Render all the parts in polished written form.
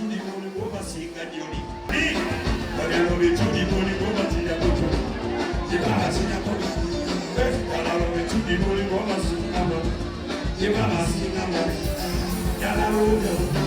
chudi boni goma singa dioni. Bagalo be chudi boni goma singa kocho. Jibaba singa kocho. Galalo be chudi boni goma singa kocho. Jibaba singa kocho. Galalo be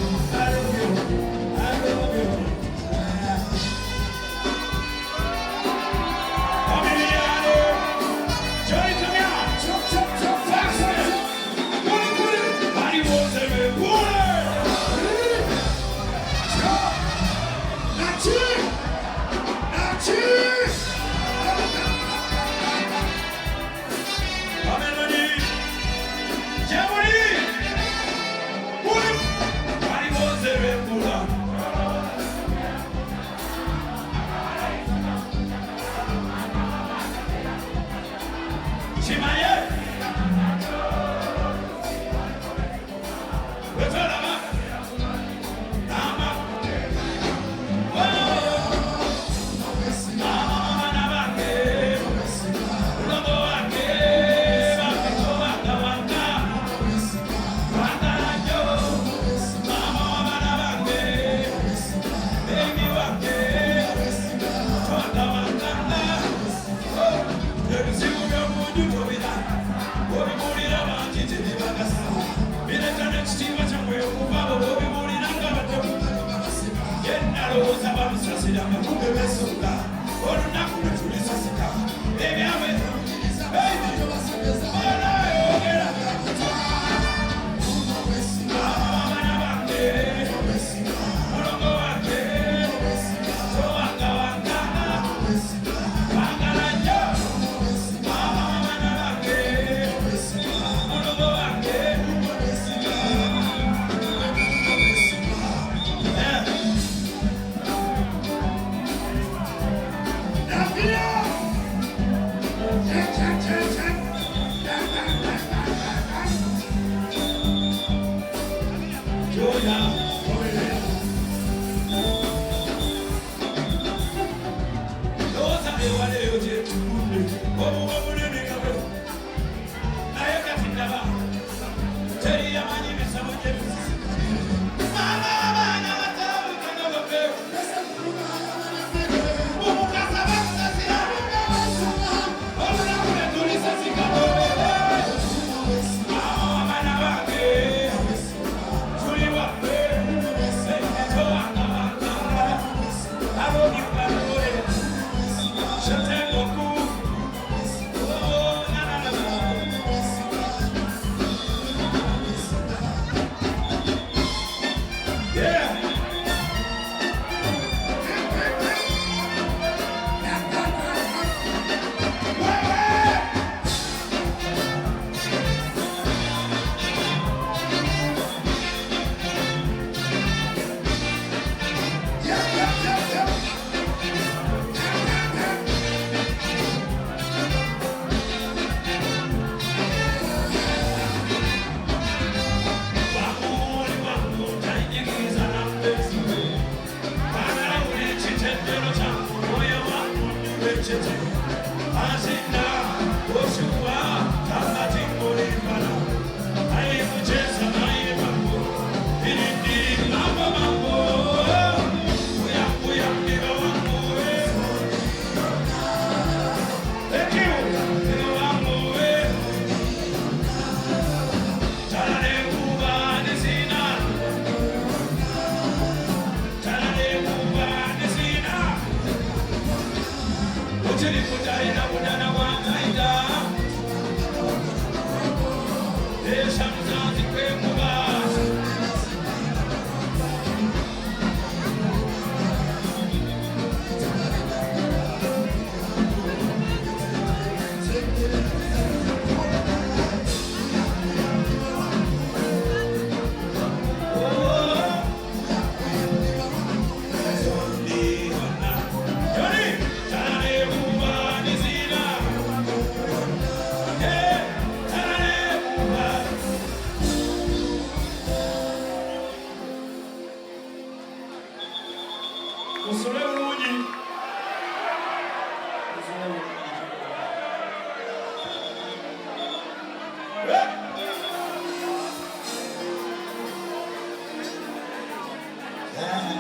I love you.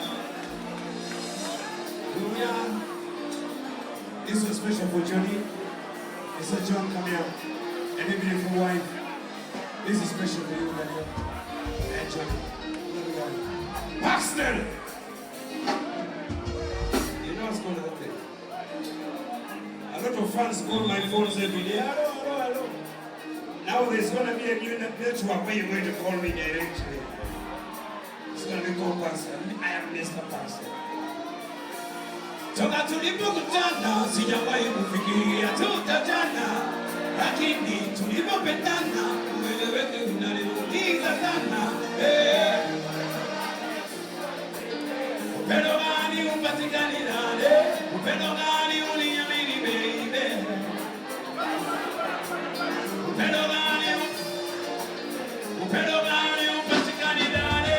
This was special for Johnny. Mr. John, come here. And a beautiful wife. This is special for you, Daniel. And Johnny. Paxton! You know what's going on there? A lot of fans call my phones every day. Hello, hello, hello. Now there's going to be a new network where you're going to call me directly. It's going to be called Pastor. I am Mr. Pastor. Toka tulipokutana sijawahi kufikiria tutatana, lakini tulipopendana ueleweke unaniuliza sana. Upendo gani upatikani nane? Upendo gani uniamini baby? Upendo gani upatikani nane?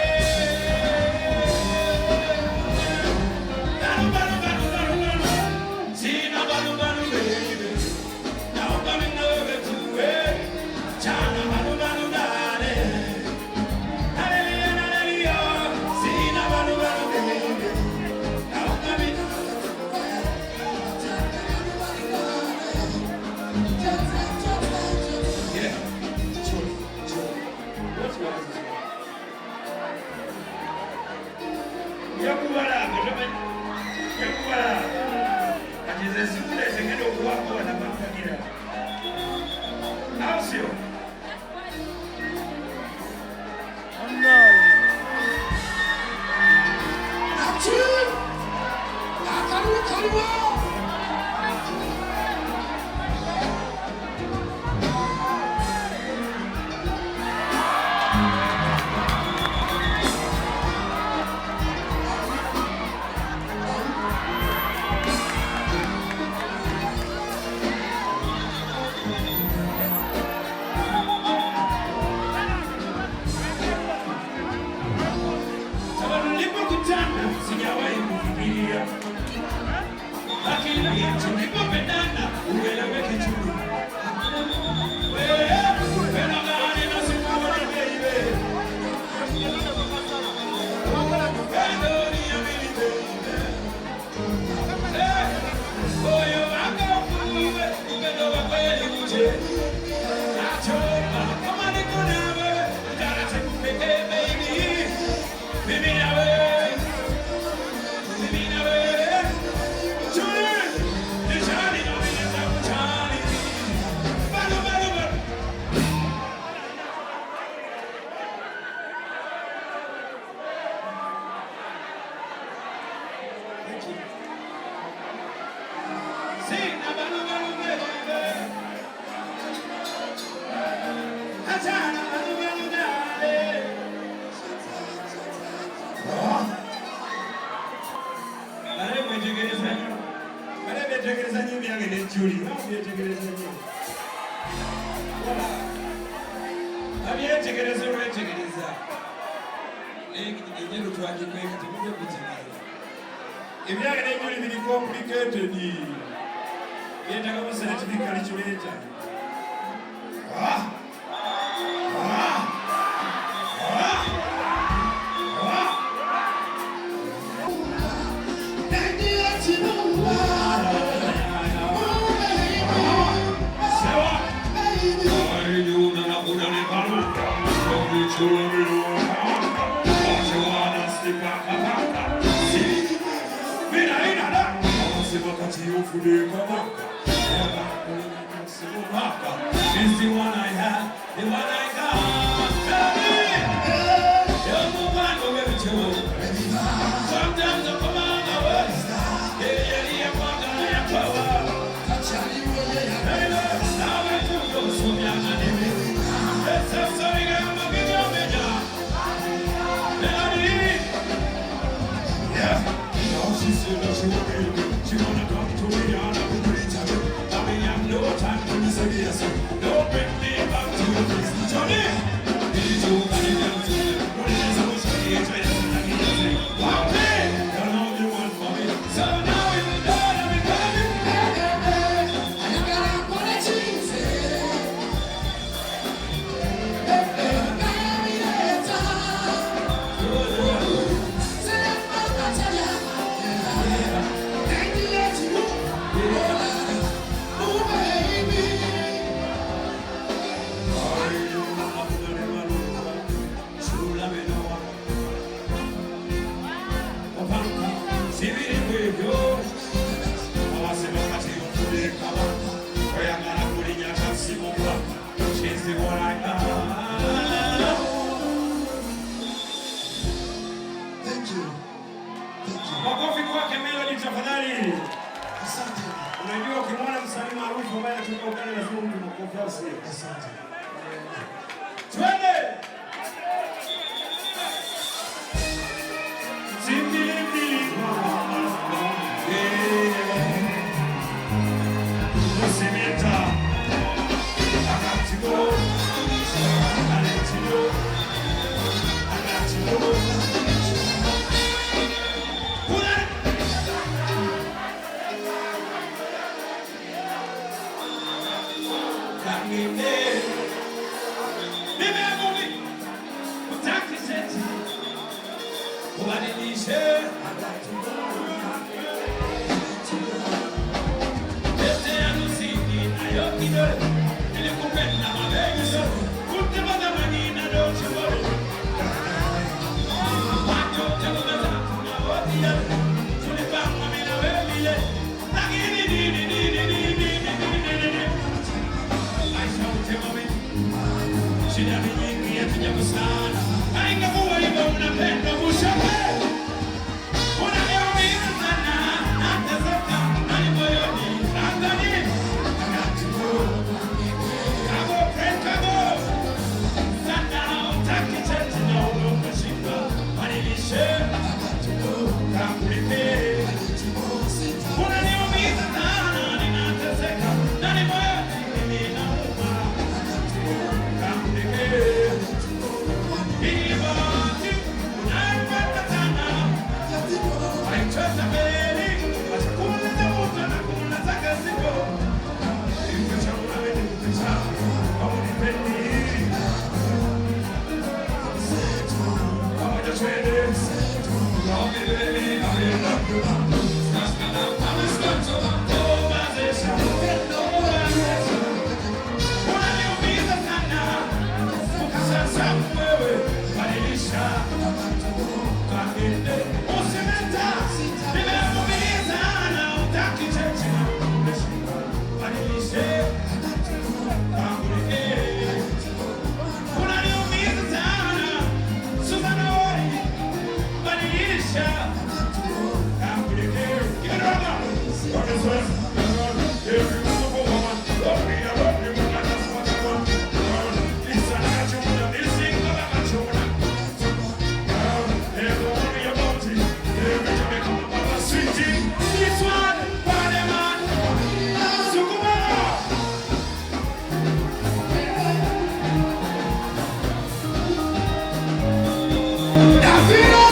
Johnny, Makofi kwake Melody tafadhali. Asante. Unajua ukimwona msanii maarufu ambaye anatoka ukali lazima mtu makofi au sio? Asante. Twende. Simbilibili mama. Usimeta. Akatigo. Aletigo. Akatigo. Davino!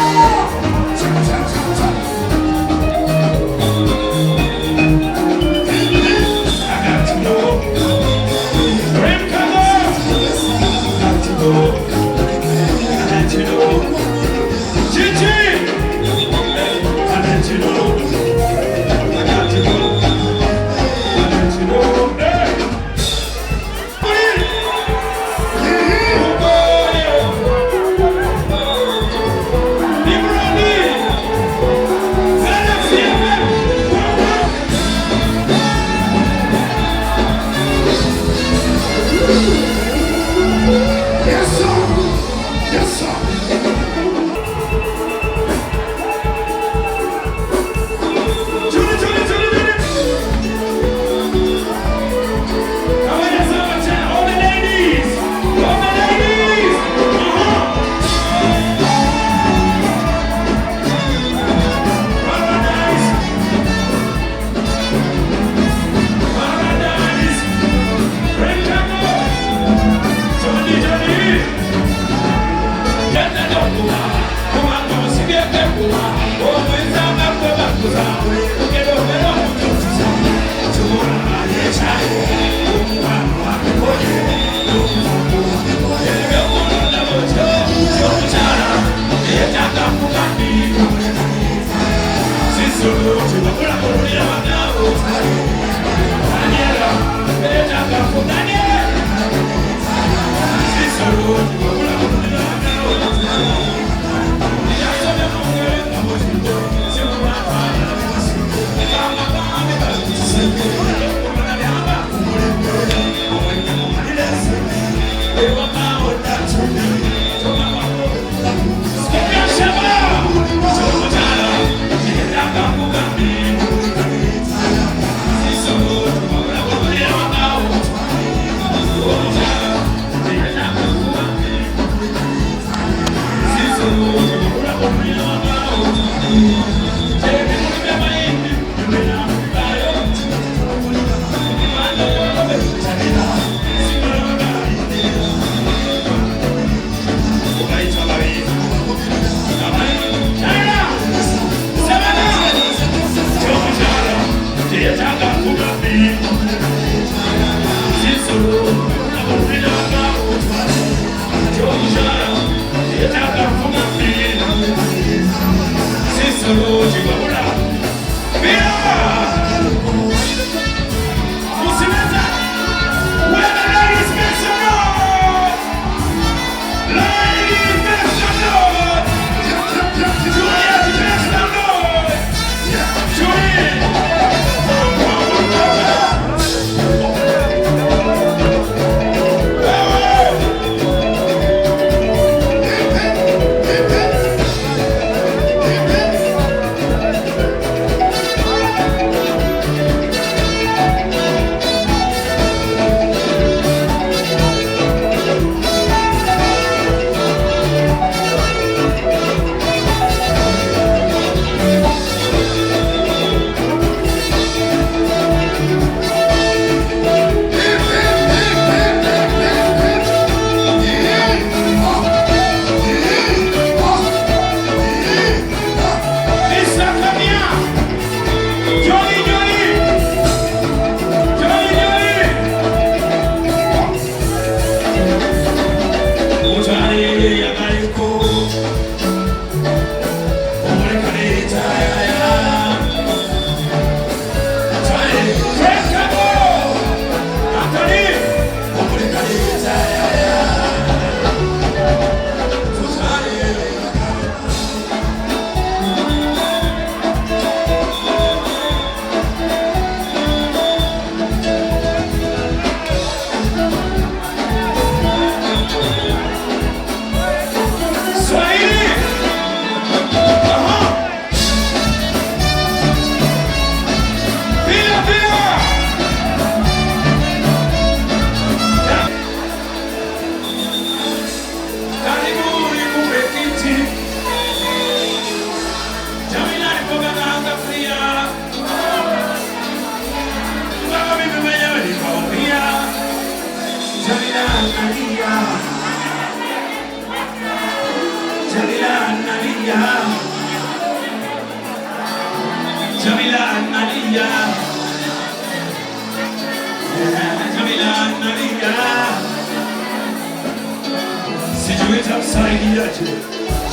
Sijui tamsaidiaje,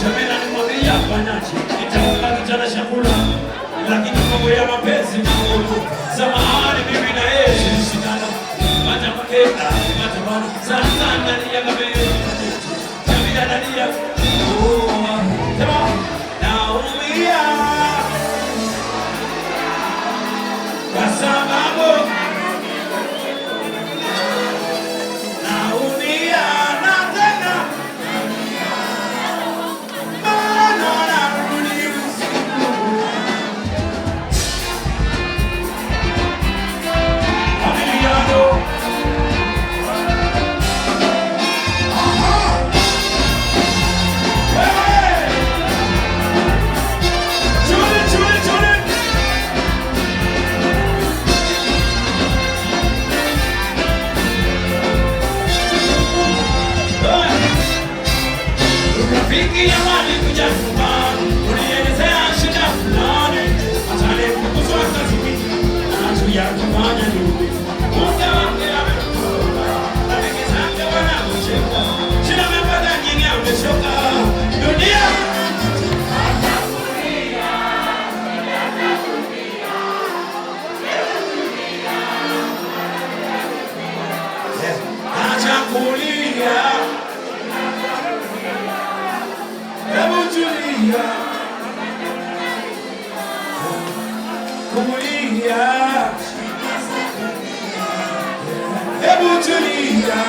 Jamila nimwambia fanyaje, nitampa kijana chakula, lakini mambo ya mapenzi Mungu, zamani mimi na yeye tulishindana, hata makenda, hata bana, sasa nalia kabisa, Jamila nalia, naumia, kwa sababu Vingi ya mali kuja nyumbani, unielezea shida fulani, atale kukuzwa kazini, anachuya kufanya nini? Muda wake ametoka, rafiki zake wanakucheka, shida amepata nyingi amechoka, dunia acha kulia. Kumulia, hebu tulia.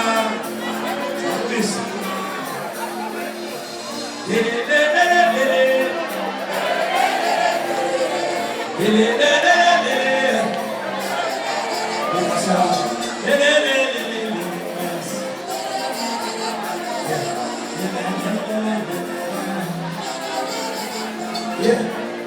Yeah.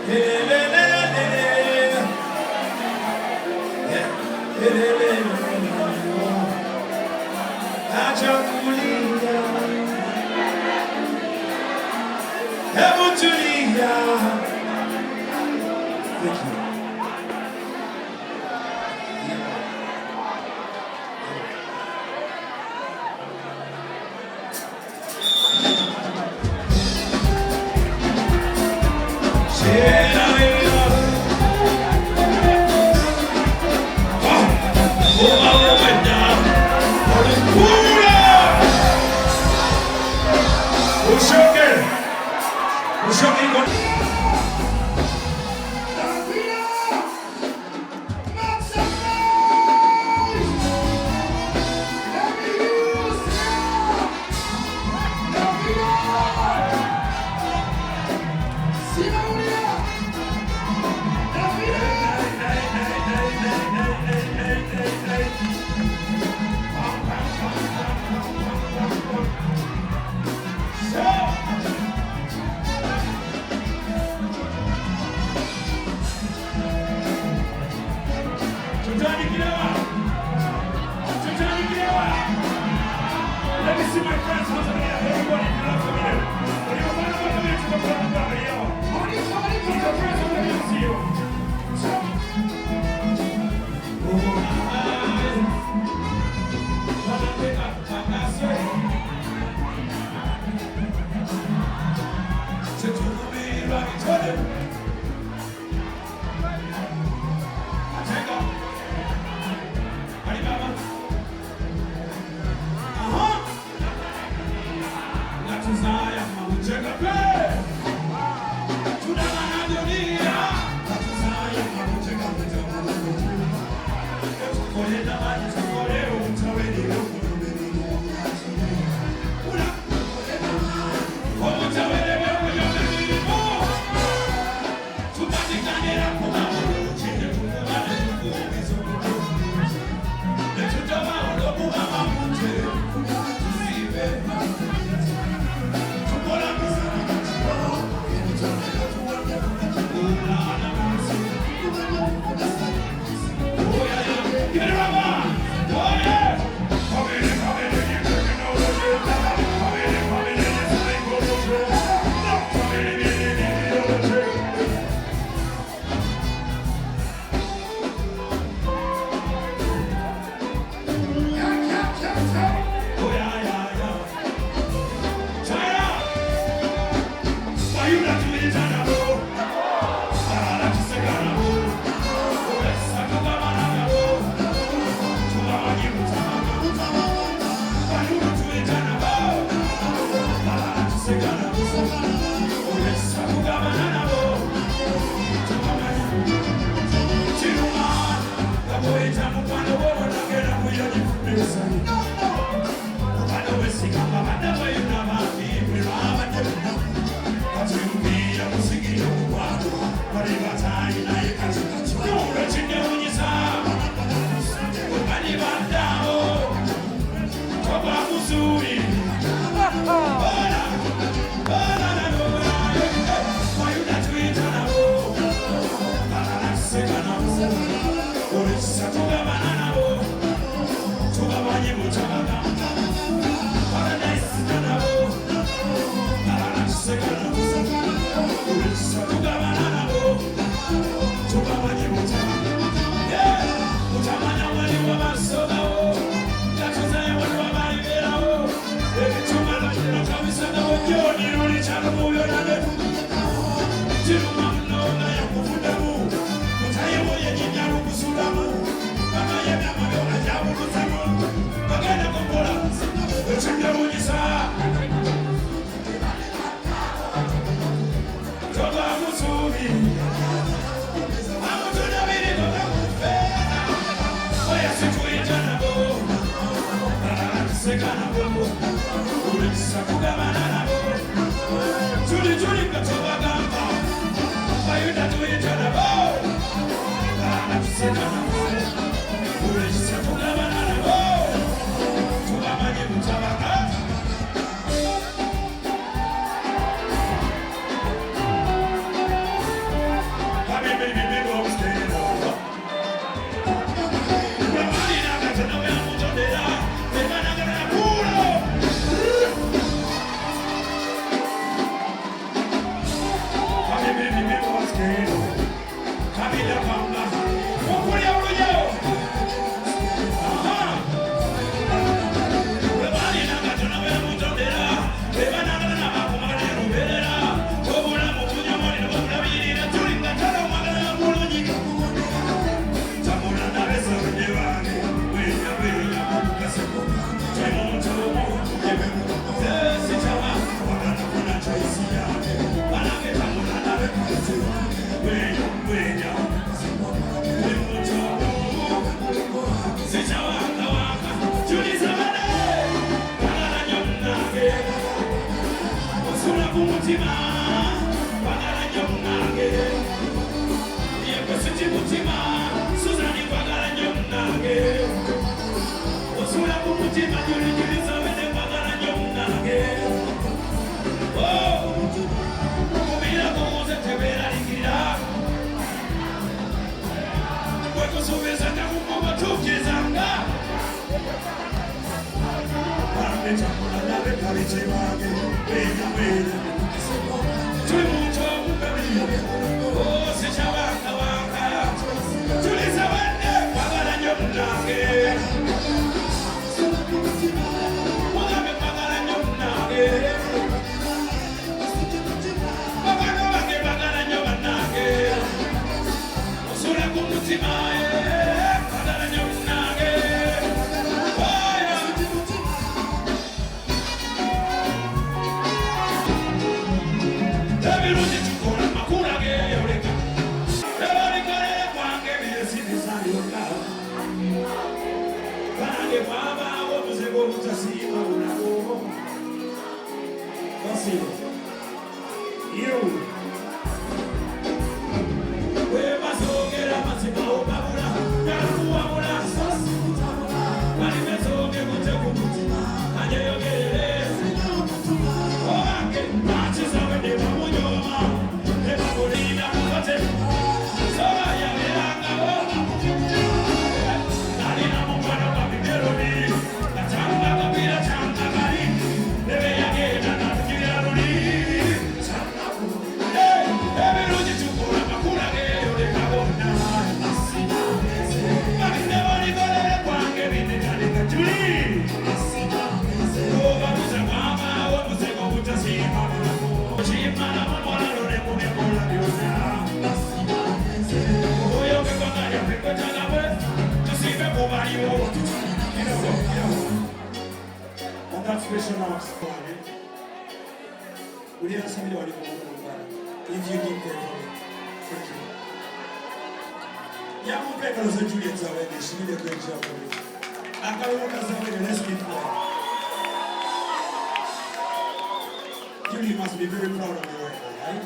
Julie must be very proud of you right now, right?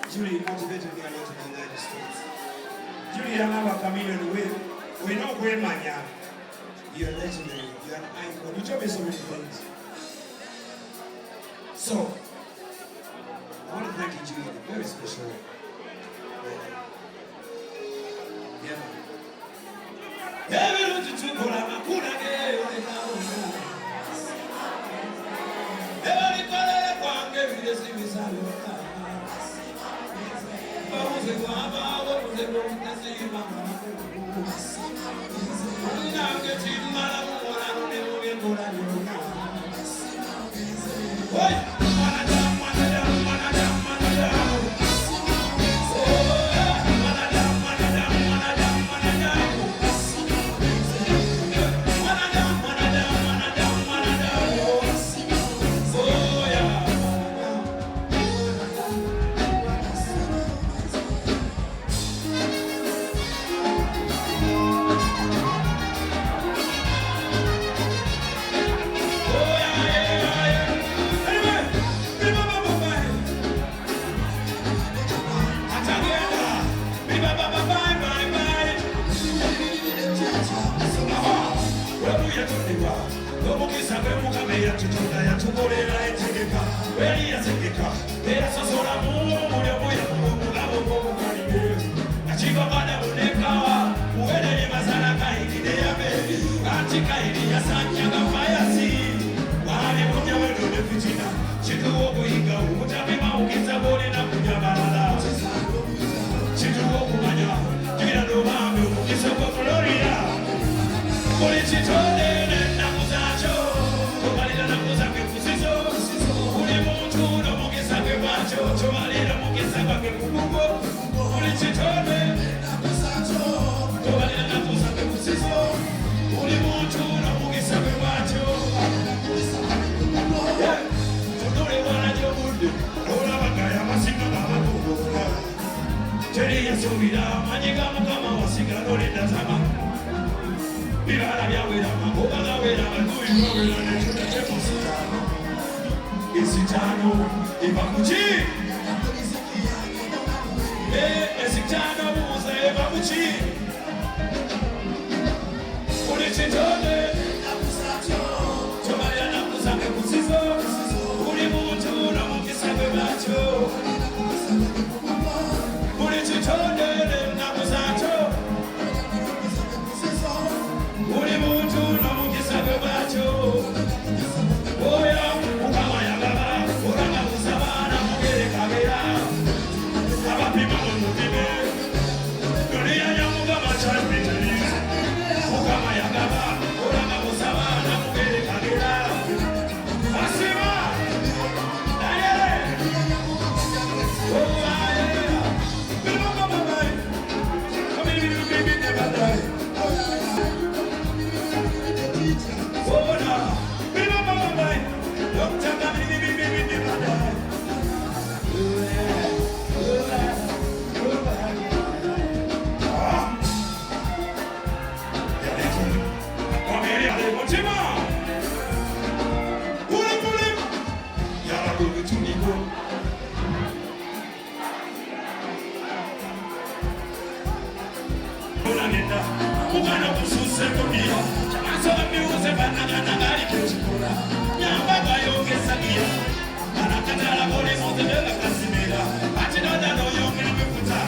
Julie motivated me a lot in the United States. Julie, I'm a chameleon. We know where man you are. You're legendary. You're an icon. You told me so many things. So, I want to thank you, Julie. Very special. Yeah, man. subira manyiga mukama wasigala olinda tama bibala byawera magoba gawera baduyi bawera netunatemusitano esitano eva kuki esitano buuza eva kuki uli kitone tobalya nakuzange kuzizo buli muntu nomukisa gwe bwatyo buli kitone nakuzakyo buli muntu nomukisa gwe bwatyo oyo mukama yagaba olanga kusabaana mugere kabera abapima mumupime duniya mukama kyalipitiri mukama yagaba olanga kusabaana mugere kabera asiba naye Mugana kususe kubiya Chamasoga miuze banagana gari kechikura Nyamba bayongesa giya Anakatala bole mote dela kasimira Ati doda no yongi mekuta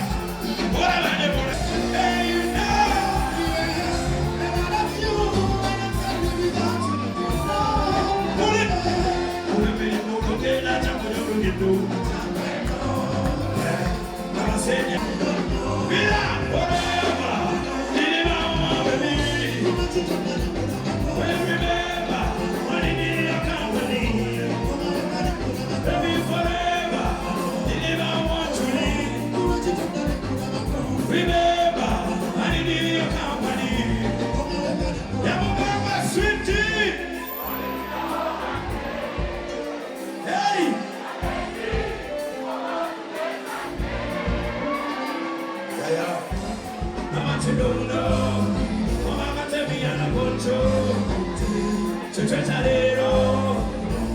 Bora bane bora Hey you know I love you Ule pili muko kena chako yoru gitu Nama senya Bila forever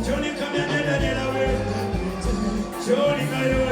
Johnny, come here, Johnny,